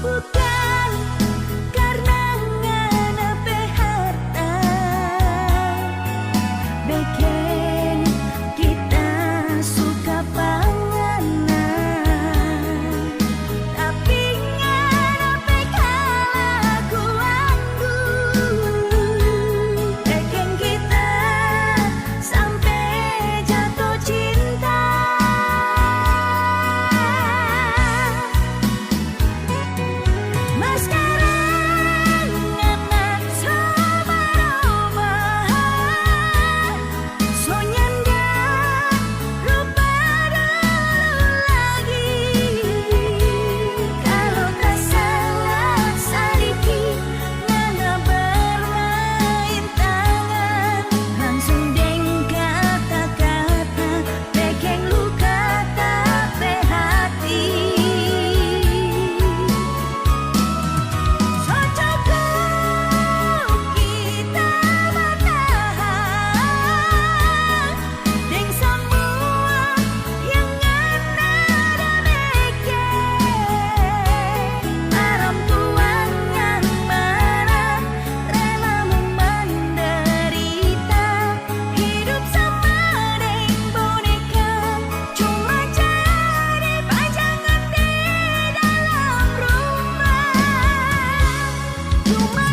Bukan karena nganepe harta bikin kita suka panganan, tapi nganepe kelakuanku bikin kita sampai jatuh cinta. Mas sekarang anak sabarobah, so nyanda rupa dulu lagi. Kalau tak salah sadiki ngana bermain tangan, langsung deng kata-kata bikin luka tapi hati. So cukup kita bertahan deng semua yang ngana bikin. Orang tuang yang marah rela menderita, hidup sama deng boneka, cuma jadi pajangan di dalam rumah. Cuma